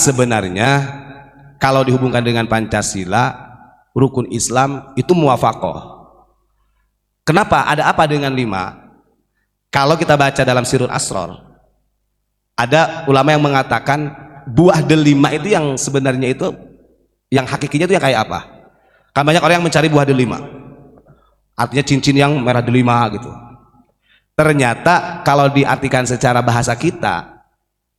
Sebenarnya kalau dihubungkan dengan Pancasila, rukun Islam itu muwafaqah. Kenapa? Ada apa dengan 5? Kalau kita baca dalam Sirrul Asrar, ada ulama yang mengatakan buah delima itu yang sebenarnya itu, yang hakikinya itu yang kayak apa? Kan banyak orang yang mencari buah delima, artinya cincin yang merah delima gitu. Ternyata kalau diartikan secara bahasa kita,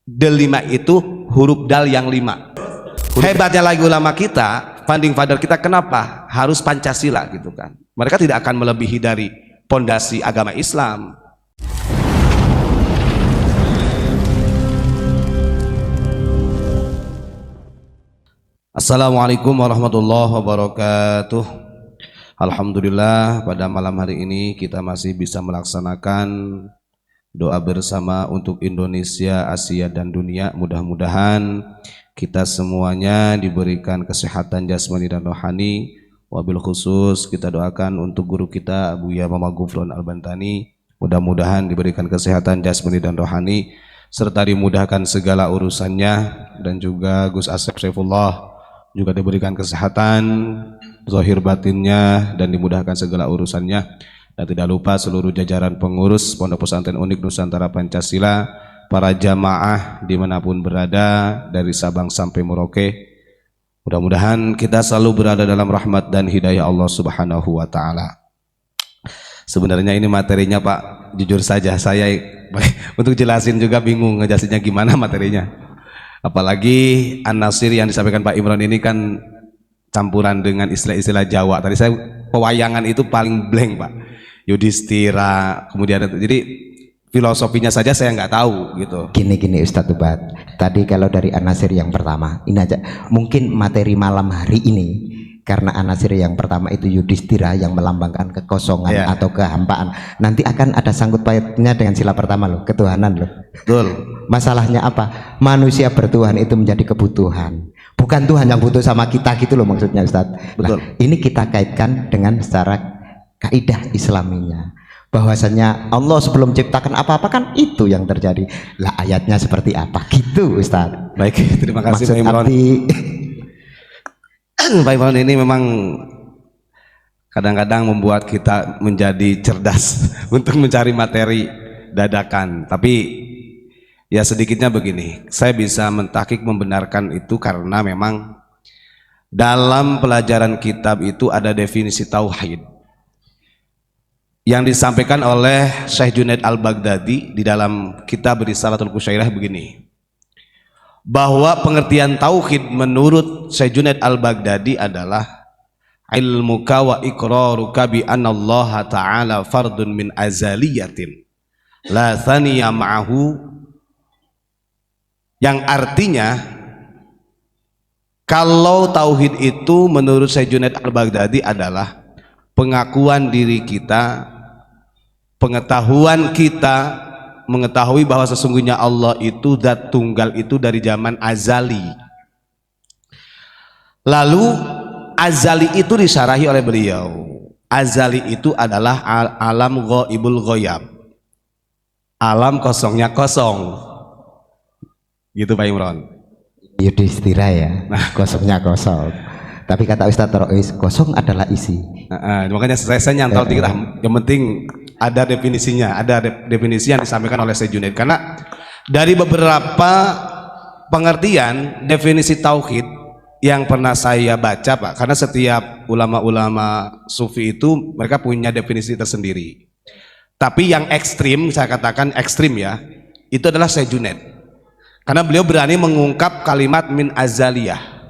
delima itu huruf dal yang 5. Hebatnya lagi ulama kita, founding father kita, kenapa harus Pancasila gitu kan? Mereka tidak akan melebihi dari pondasi agama Islam. Assalamualaikum warahmatullahi wabarakatuh. Alhamdulillah, pada malam hari ini kita masih bisa melaksanakan doa bersama untuk Indonesia, Asia dan dunia. Mudah-mudahan kita semuanya diberikan kesehatan jasmani dan rohani. Wabil khusus kita doakan untuk guru kita Buya Mama Gufron Al-Bantani, mudah-mudahan diberikan kesehatan jasmani dan rohani serta dimudahkan segala urusannya, dan juga Gus Asep Saifullah juga diberikan kesehatan zahir batinnya dan dimudahkan segala urusannya. Dan tidak lupa seluruh jajaran pengurus Pondok Pesantren Unik Nusantara Pancasila, para jamaah dimanapun berada dari Sabang sampai Merauke, mudah-mudahan kita selalu berada dalam rahmat dan hidayah Allah Subhanahu wa Ta'ala. Sebenarnya ini materinya Pak, jujur saja saya untuk jelasin juga bingung ngejelasinnya gimana materinya. Apalagi An-Nasir yang disampaikan Pak Imron ini kan campuran dengan istilah-istilah Jawa. Tadi saya pewayangan itu paling blank Pak, Yudhistira, kemudian jadi filosofinya saja saya nggak tahu gitu. Gini Ustadz Ubat, tadi kalau dari An-Nasir yang pertama ini aja, mungkin materi malam hari ini karena An-Nasir yang pertama itu Yudhistira yang melambangkan kekosongan atau kehampaan, nanti akan ada sangkut pautnya dengan sila pertama loh, ketuhanan loh. Betul. Masalahnya apa? Manusia bertuhan itu menjadi kebutuhan, bukan Tuhan yang butuh sama kita gitu loh maksudnya Ustadz. Betul. Nah, ini kita kaitkan dengan secara kaidah Islaminya, bahwasanya Allah sebelum ciptakan apa-apa kan itu yang terjadi. Lah ayatnya seperti apa gitu Ustadz. Baik, terima kasih Pak Imron. Pak Imron ini memang kadang-kadang membuat kita menjadi cerdas untuk mencari materi dadakan. Tapi ya sedikitnya begini, saya bisa mentahqiq membenarkan itu karena memang dalam pelajaran kitab itu ada definisi tauhid yang disampaikan oleh Syekh Junaid Al-Baghdadi di dalam kitab Risalatul Qusyairah begini, bahwa pengertian tauhid menurut Syekh Junaid Al-Baghdadi adalah ilmuka wa iqraruka bi annallaha ta'ala fardun min azaliyatin la thaniya ma'ahu, yang artinya kalau tauhid itu menurut Syekh Junaid Al-Baghdadi adalah pengakuan diri kita, pengetahuan kita mengetahui bahwa sesungguhnya Allah itu zat tunggal itu dari zaman azali. Lalu azali itu disyarahi oleh beliau, azali itu adalah alam ghaibul ghaib, alam kosongnya kosong gitu Pak Imron. Yudhistira ya, kosongnya kosong. Tapi kata Ustadz Rois, kosong adalah isi. Makanya saya nyantol dikit. Yang penting ada definisinya, ada definisi yang disampaikan oleh Syekh Junaid. Karena dari beberapa pengertian definisi tauhid yang pernah saya baca Pak, karena setiap ulama-ulama sufi itu mereka punya definisi tersendiri. Tapi yang ekstrim, saya katakan ekstrim ya, itu adalah Syekh Junaid. Karena beliau berani mengungkap kalimat min azaliyah.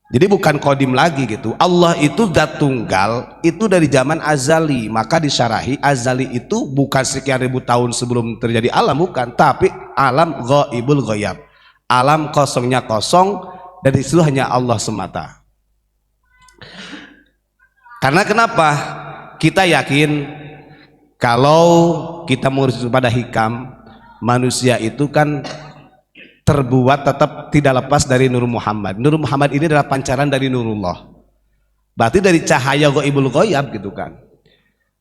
Jadi bukan kodim lagi gitu. Allah itu zat tunggal itu dari zaman azali, maka disyarahi azali itu bukan sekian ribu tahun sebelum terjadi alam, bukan, tapi alam ghaibul ghaib, alam kosongnya kosong, dan itu hanya Allah semata. Karena kenapa? Kita yakin kalau kita merujuk pada hikam, manusia itu kan terbuat tetap tidak lepas dari Nur Muhammad. Nur Muhammad ini adalah pancaran dari Nurullah, berarti dari cahaya ghaibul ghaib gitu kan.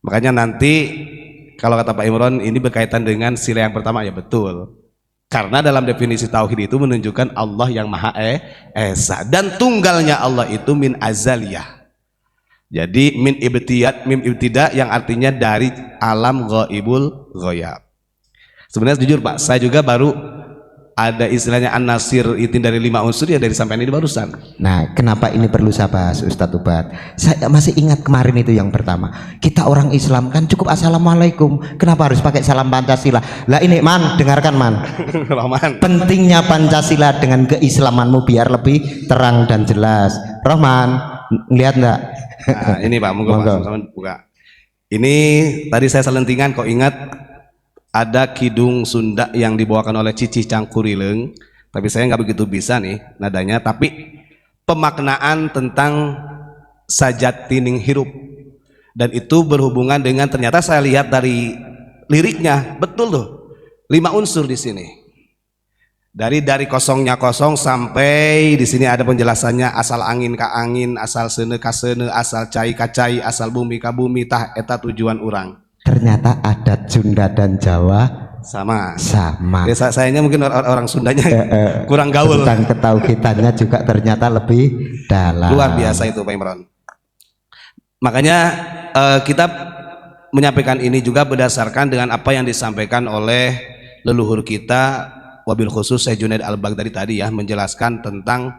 Makanya nanti kalau kata Pak Imron ini berkaitan dengan sila yang pertama, ya betul. Karena dalam definisi tauhid itu menunjukkan Allah yang Maha Esa, dan tunggalnya Allah itu min azaliyah. Jadi min ibtida yang artinya dari alam ghaibul ghoyab. Sebenarnya jujur Pak, saya juga baru ada istilahnya an-nasir itu dari 5 unsur ya dari sampai ini barusan. Nah, kenapa ini perlu saya bahas Ustadz Ubat? Saya masih ingat kemarin itu yang pertama. Kita orang Islam kan cukup assalamualaikum. Kenapa harus pakai salam Pancasila? Lah ini Man, dengarkan Man. Rahman. Pentingnya Pancasila dengan keislamanmu biar lebih terang dan jelas. Rahman, lihat enggak? Nah, ini Pak, monggo Pak, sama-sama buka. Ini tadi saya selentingan kok ingat ada kidung Sunda yang dibawakan oleh Cici Cangkurileng, tapi saya nggak begitu bisa nih nadanya, tapi pemaknaan tentang sajatining hirup, dan itu berhubungan dengan, ternyata saya lihat dari liriknya betul tuh 5 unsur di sini, dari kosongnya kosong sampai di sini ada penjelasannya, asal angin ka angin, asal sene ka sene, asal cai ka cai, asal bumi ka bumi, tah eta tujuan orang. Ternyata adat Sunda dan Jawa sama. Ya, sayanya mungkin orang Sundanya kurang gaul. Tentang ketauhidannya juga ternyata lebih dalam. Luar biasa itu Pak Imran. Makanya kita menyampaikan ini juga berdasarkan dengan apa yang disampaikan oleh leluhur kita, wabil khusus Syekh Junaid Al-Baghdadi tadi ya, menjelaskan tentang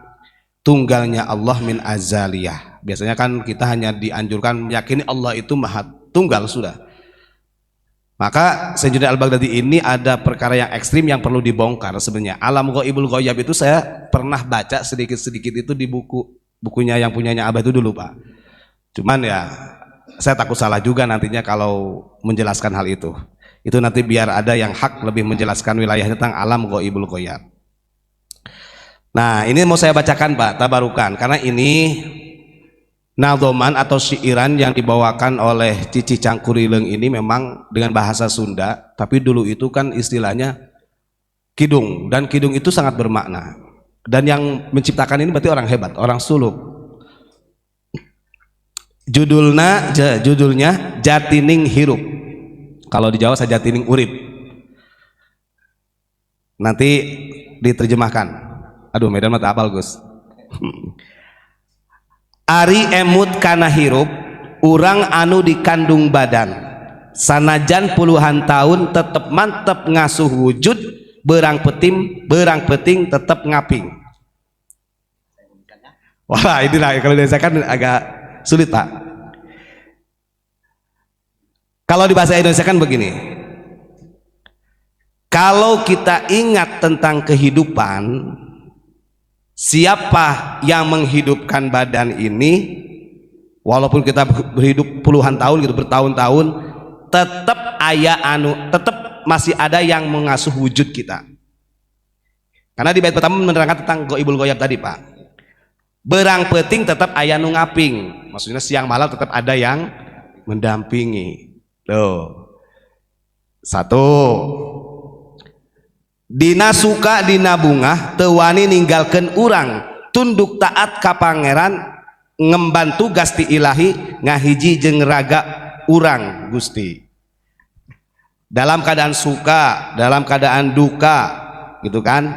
tunggalnya Allah min azaliyah. Biasanya kan kita hanya dianjurkan meyakini Allah itu maha tunggal sudah. Maka Syekh Junaid Al-Baghdadi ini ada perkara yang ekstrim yang perlu dibongkar sebenarnya. Alam ghaibul ghoyab itu saya pernah baca sedikit-sedikit itu di bukunya yang punyanya Abah itu dulu Pak. Cuman ya saya takut salah juga nantinya kalau menjelaskan hal itu. Itu nanti biar ada yang hak lebih menjelaskan wilayah tentang alam ghaibul ghoyab. Nah, ini mau saya bacakan Pak, tabarukan, karena ini nadhoman atau syairan yang dibawakan oleh Cici Cangkurileng ini memang dengan bahasa Sunda, tapi dulu itu kan istilahnya kidung, dan kidung itu sangat bermakna, dan yang menciptakan ini berarti orang hebat, orang suluk. Judulnya Jatining Hirup, kalau di Jawa saya Jatining Urip, nanti diterjemahkan, aduh medan mata apal Gus. Ari emut kana hirup urang anu dikandung badan, sanajan puluhan tahun tetep mantep ngasuh wujud, berang peting tetep ngaping. Wah inilah kalau saya kan agak sulit Pak. Kalau di bahasa Indonesia kan begini, kalau kita ingat tentang kehidupan, siapa yang menghidupkan badan ini, walaupun kita berhidup puluhan tahun gitu, bertahun-tahun, tetap tetap masih ada yang mengasuh wujud kita. Karena di bait pertama menerangkan tentang ghaibul ghoyab tadi Pak. Berang peting tetap aya nu ngaping, maksudnya siang malam tetap ada yang mendampingi. Loh. Satu, dina suka dina bungah tewani ninggalkeun urang, tunduk taat ka pangeran, ngembantu Gusti Ilahi, ngahiji jeung raga urang Gusti. Dalam keadaan suka, dalam keadaan duka, gitu kan,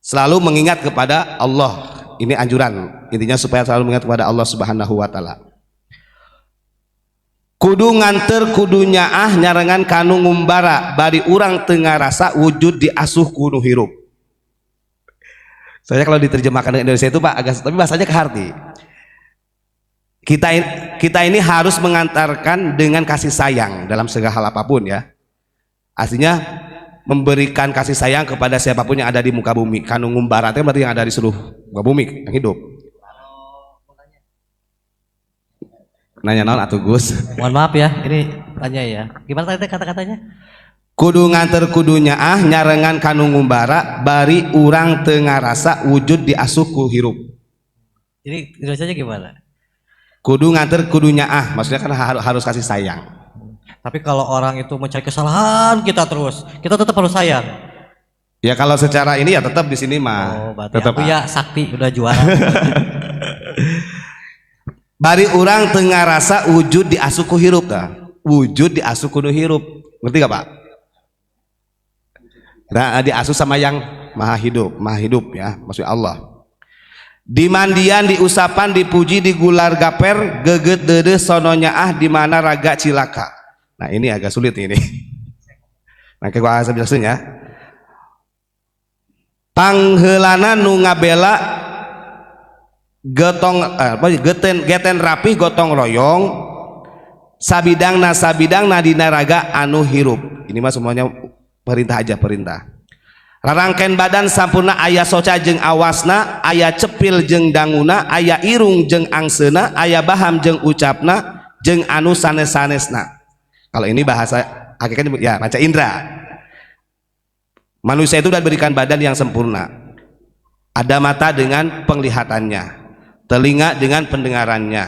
selalu mengingat kepada Allah. Ini anjuran, intinya supaya selalu mengingat kepada Allah Subhanahu wa Ta'ala. Kudu nganter kudu nyaah nyarengan kanu ngumbara, bari urang teu ngarasa wujud diasuh kudu hirup. Saya kalau diterjemahkan ke Indonesia itu Pak agak, tapi bahasanya ke hati. Kita ini harus mengantarkan dengan kasih sayang dalam segala hal apapun ya. Artinya memberikan kasih sayang kepada siapapun yang ada di muka bumi. Kanu ngumbara itu berarti yang ada di seluruh muka bumi yang hidup. Nanya naon atuh Gus? Mohon maaf ya, ini tanya ya. Gimana tadi kata-katanya? Kudu nganter kudu nyaah nyarengan kanu ngumbara, bari urang teu ngarasa wujud diasuh ku hirup. Jadi Indonesianya gimana? Kudu nganter kudu nyaah, maksudnya kan harus kasih sayang. Tapi kalau orang itu mencari kesalahan kita terus, kita tetap harus sayang. Ya kalau secara ini ya tetap di sini mah. Oh, berarti tetap aku ya sakti udah juara. Bari urang teu ngarasa wujud diasuh ku hirup tah. Wujud diasuh kudu hirup. Ngerti gak Pak? Nah, diasuh sama yang maha hidup ya, maksudnya Allah. Dimandian, diusapan, dipuji, digular gaper, geget dede sononya di mana raga cilaka. Nah ini agak sulit ini. Nah kita bisa jelasin ya. Pangheulana nu ngabela geten rapih gotong royong sabidangna dina raga anu hirup. Ini mah semuanya perintah aja, perintah. Rarangken badan sampurna aya soca jeung awasna, aya cepil jeung danguna, aya irung jeung angsena, aya baham jeung ucapna, jeung anu sanes-sanesna. Kalau ini bahasa hakikatnya ya panca indera. Manusia itu sudah diberikan badan yang sempurna. Ada mata dengan penglihatannya, telinga dengan pendengarannya,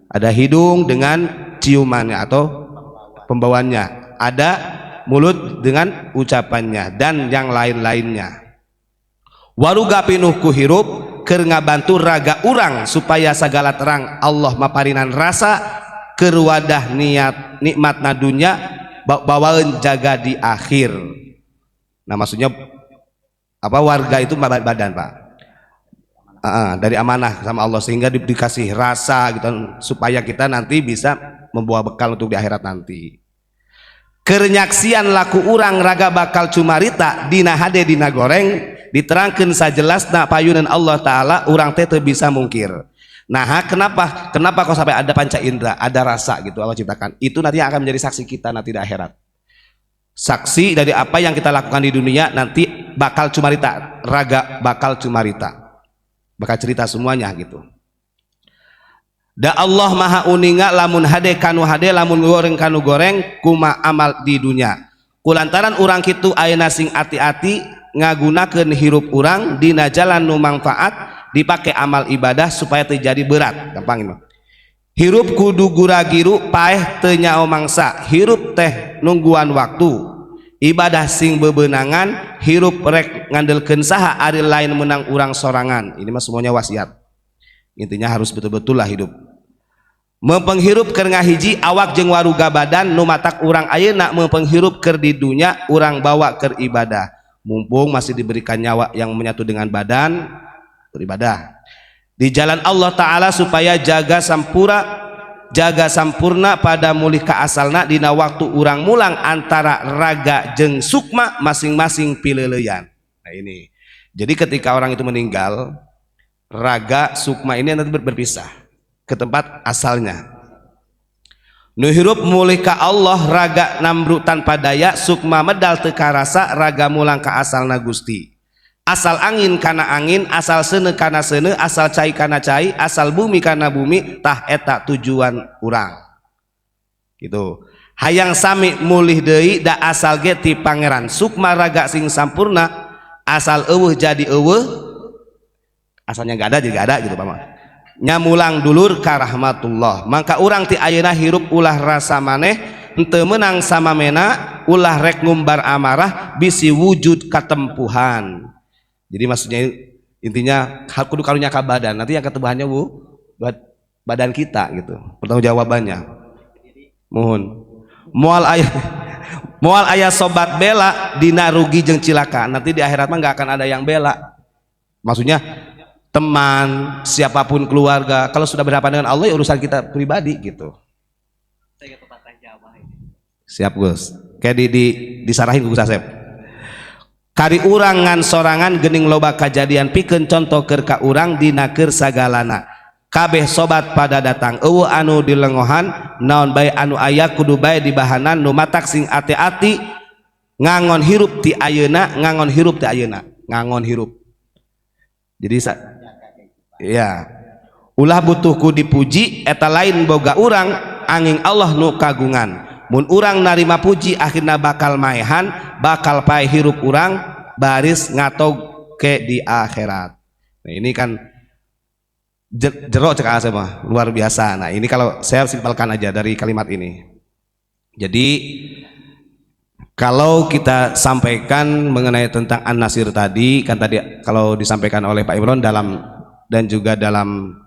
ada hidung dengan ciumannya atau pembawaannya, ada mulut dengan ucapannya, dan yang lain-lainnya. Waruga pinuh ku hirup keur ngabantu raga urang supaya segala terang Allah maparinan rasa keur wadah niat nikmatna dunya bawaeun jaga di akhir. Nah maksudnya apa, warga itu badan Pak, dari amanah sama Allah sehingga dikasih rasa gitu supaya kita nanti bisa membawa bekal untuk di akhirat nanti. Kernyaksian laku urang raga bakal cumarita dina hade dina goreng diterangkan sajelasna payunan Allah Ta'ala urang teh bisa mungkir. Nah kenapa kok sampai ada panca indera, ada rasa gitu Allah ciptakan, itu nanti akan menjadi saksi kita nanti di akhirat, saksi dari apa yang kita lakukan di dunia nanti bakal cumarita, raga bakal cumarita, bakal cerita semuanya gitu. Da Allah maha uninga lamun hade kanu hade, lamun goreng kanu goreng kuma amal di dunia. Kulantaran urang kitu ayeuna sing ati-ati ngagunakeun hirup urang dina jalan nu manfaat, dipake amal ibadah supaya terjadi berat. Gampang ini. Hirup kudu guragiru paeh teu nyao mangsa, hirup teh nungguan waktu. Ibadah sing bebenangan, hirup rek ngandelkeun saha ari lain menang urang sorangan. Ini mah semuanya wasiat. Intinya harus betul-betul lah hidup mempenghirup keur ngahiji awak jeung waruga badan nu matak urang ayeuna mempenghirup keur di dunya urang bawa keur ibadah, mumpung masih diberikan nyawa yang menyatu dengan badan beribadah di jalan Allah Ta'ala supaya jaga sampurna pada mulih ka asalna dina waktu urang mulang antara raga jeung sukma masing-masing pileuleyan. Nah ini jadi ketika orang itu meninggal, raga sukma ini nanti berpisah ke tempat asalnya. Nu hirup mulih ka Allah raga namru tanpa daya, sukma medal teu karasa, raga mulang ka asalna Gusti. Asal angin kana angin, asal seuneu kana seuneu, asal cai kana cai, asal bumi kana bumi, tah eta tujuan urang. Gitu. Hayang sami mulih deui da asal ge ti pangeran. Sukma raga sing sampurna, asal eueuh jadi eueuh, asalnya gak ada jadi gak ada gitu Pak. Nyamulang dulur ka rahmatullah, maka urang ti ayeuna hirup ulah rasa maneh henteu meunang samamena ulah rek ngumbar amarah bisi wujud katempuhan. Jadi maksudnya intinya kudu karunya ka badan, nanti yang ketebahannya buat badan kita gitu, pertanggungjawabannya. Mohon moal aya sobat bela dina rugi jeung cilaka, nanti di akhirat mah gak akan ada yang bela. Maksudnya teman, siapapun keluarga, kalau sudah berhadapan dengan Allah ya urusan kita pribadi gitu. Siap Gus, kayak disarahin Gus Asep. Kari urang ngan sorangan gening loba kajadian pikeun contoh keur ka urang dina keur sagalana. Kabeh sobat pada datang eueuh anu dilengohan naon bae anu aya kudu bae di bahanan nu matak sing ati-ati ngangon hirup ti ayeuna, ngangon hirup ti ayeuna, ngangon hirup. Jadi ya ulah butuhku dipuji eta lain boga urang angin Allah nu kagungan. Mun urang narima puji akhirna bakal maehan, bakal pae hirup urang baris ngatog ke di akhirat. Nah ini kan jero cek asa mah luar biasa. Nah ini kalau saya simpelkan aja dari kalimat ini. Jadi kalau kita sampaikan mengenai tentang An-Nasir tadi, kan tadi kalau disampaikan oleh Pak Imron dan juga dalam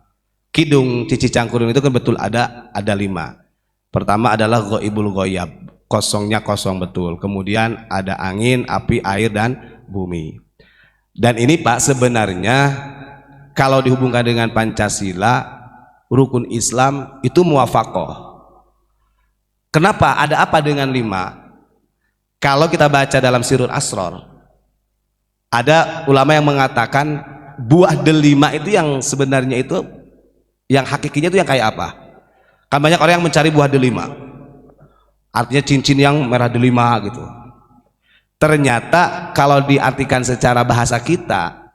Kidung Cici Cangkurung itu kan betul ada 5. Pertama adalah ghaibul ghaib. kosongnya kosong betul. Kemudian ada angin, api, air, dan bumi. Dan ini Pak sebenarnya kalau dihubungkan dengan Pancasila, rukun Islam itu muwafaqah. Kenapa? Ada apa dengan 5? Kalau kita baca dalam Sirrul Asrar, ada ulama yang mengatakan buah delima itu yang sebenarnya itu, yang hakikinya itu yang kayak apa? Kan banyak orang yang mencari buah delima, artinya cincin yang merah delima gitu. Ternyata kalau diartikan secara bahasa kita,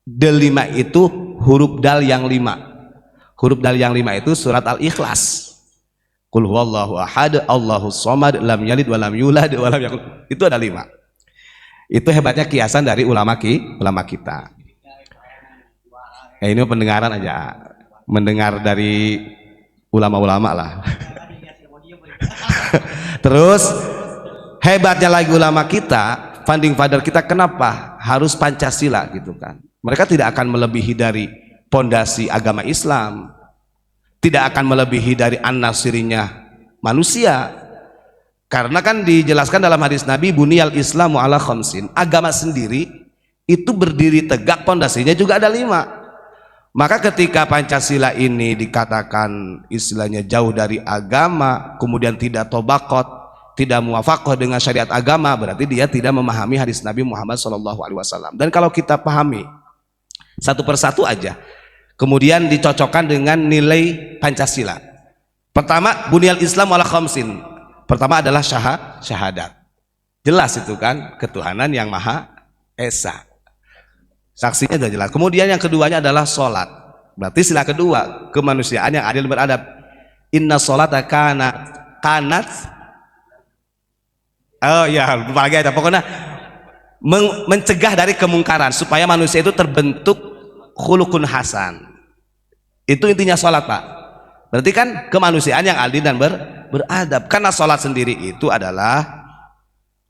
delima itu huruf dal yang 5. Huruf dal yang 5 itu surat Al-Ikhlas. Qul huwallahu ahad, Allahus shomad, lam yalid walam yulad walam yakul. Itu ada 5. Itu hebatnya kiasan dari ulama kita. Ini pendengaran aja, mendengar dari ulama-ulama lah. Terus hebatnya lagi ulama kita, founding father kita, kenapa harus Pancasila gitu kan? Mereka tidak akan melebihi dari pondasi agama Islam, tidak akan melebihi dari an-nasirinya manusia. Karena kan dijelaskan dalam hadis Nabi, buniyal islamu ala khamsin, agama sendiri itu berdiri tegak, pondasinya juga ada 5. Maka ketika Pancasila ini dikatakan istilahnya jauh dari agama, kemudian tidak tobakot, tidak muwafaqah dengan syariat agama, berarti dia tidak memahami hadis Nabi Muhammad SAW. Dan kalau kita pahami satu persatu aja, kemudian dicocokkan dengan nilai Pancasila. Pertama, buniyal Islam ala khamsin. Pertama adalah syahadat. Jelas itu kan, ketuhanan yang Maha Esa. Saksinya sudah jelas. Kemudian yang keduanya adalah sholat. Berarti sila kedua, kemanusiaan yang adil beradab. Inna sholata kanat. Oh ya, lupa lagi ada. Pokoknya mencegah dari kemungkaran supaya manusia itu terbentuk khuluqun hasan. Itu intinya sholat Pak. Berarti kan kemanusiaan yang adil dan beradab. Karena sholat sendiri itu adalah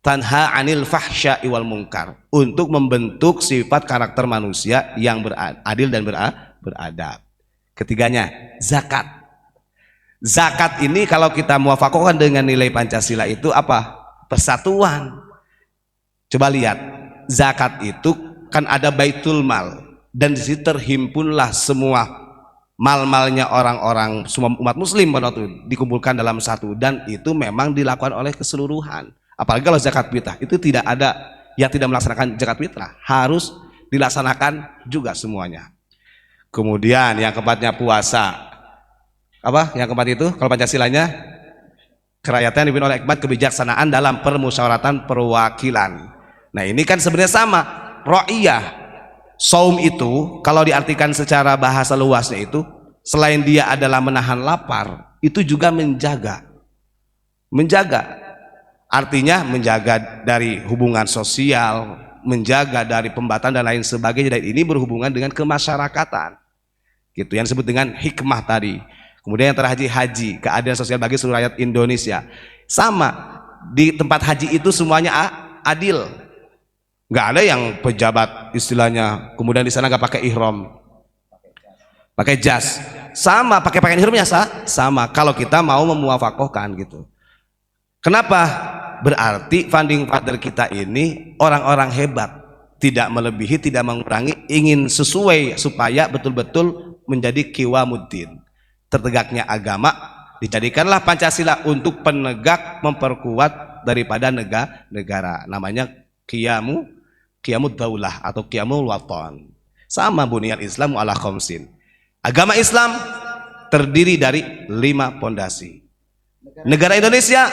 tanha anil fahsya'i wal munkar, untuk membentuk sifat karakter manusia yang adil dan beradab. Ketiganya zakat. Zakat ini kalau kita muwafaqahkan dengan nilai Pancasila itu apa? Persatuan. Coba lihat, zakat itu kan ada baitul mal, dan di situ terhimpunlah semua mal-malnya orang-orang, semua umat muslim pada waktu itu dikumpulkan dalam satu, dan itu memang dilakukan oleh keseluruhan. Apalagi kalau zakat fitrah, itu tidak ada yang tidak melaksanakan zakat fitrah, harus dilaksanakan juga semuanya. Kemudian yang keempatnya puasa. Apa yang keempat itu? Kalau Pancasilanya kerakyatan dipimpin oleh hikmat, kebijaksanaan dalam permusyawaratan perwakilan. Nah ini kan sebenarnya sama, ro'iyah. Saum itu kalau diartikan secara bahasa luasnya itu, selain dia adalah menahan lapar, itu juga menjaga. Artinya menjaga dari hubungan sosial, menjaga dari pembatasan dan lain sebagainya, dan ini berhubungan dengan kemasyarakatan. Gitu yang disebut dengan hikmah tadi. Kemudian yang terakhir haji, keadilan sosial bagi seluruh rakyat Indonesia. Sama, di tempat haji itu semuanya adil. Nggak ada yang pejabat istilahnya, kemudian di sana nggak pakai ihram, pakai jas. Sama, pakai pakaian ihramnya sama. Kalau kita mau memuwafaqahkan gitu. Kenapa? Berarti founding father kita ini orang-orang hebat, tidak melebihi, tidak mengurangi, ingin sesuai supaya betul-betul menjadi qiwamuddin, tertegaknya agama. Dijadikanlah Pancasila untuk penegak, memperkuat daripada negara. Namanya qiyamud daulah atau qiyamul waton. Sama, buniyal Islam ala khamsin. Agama Islam terdiri dari 5 pondasi. Negara Indonesia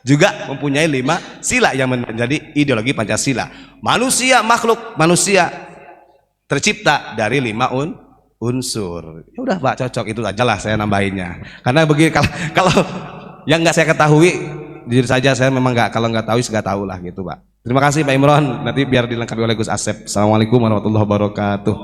juga mempunyai 5 sila yang menjadi ideologi Pancasila. Manusia, makhluk manusia tercipta dari 5 unsur. Ya udah Pak, cocok itu aja lah saya nambahinnya. Karena begini, kalau yang nggak saya ketahui, jujur saja saya memang kalau nggak tahu nggak tahu lah gitu Pak. Terima kasih Pak Imron. Nanti biar dilengkapi oleh Gus Asep. Assalamualaikum warahmatullahi wabarakatuh.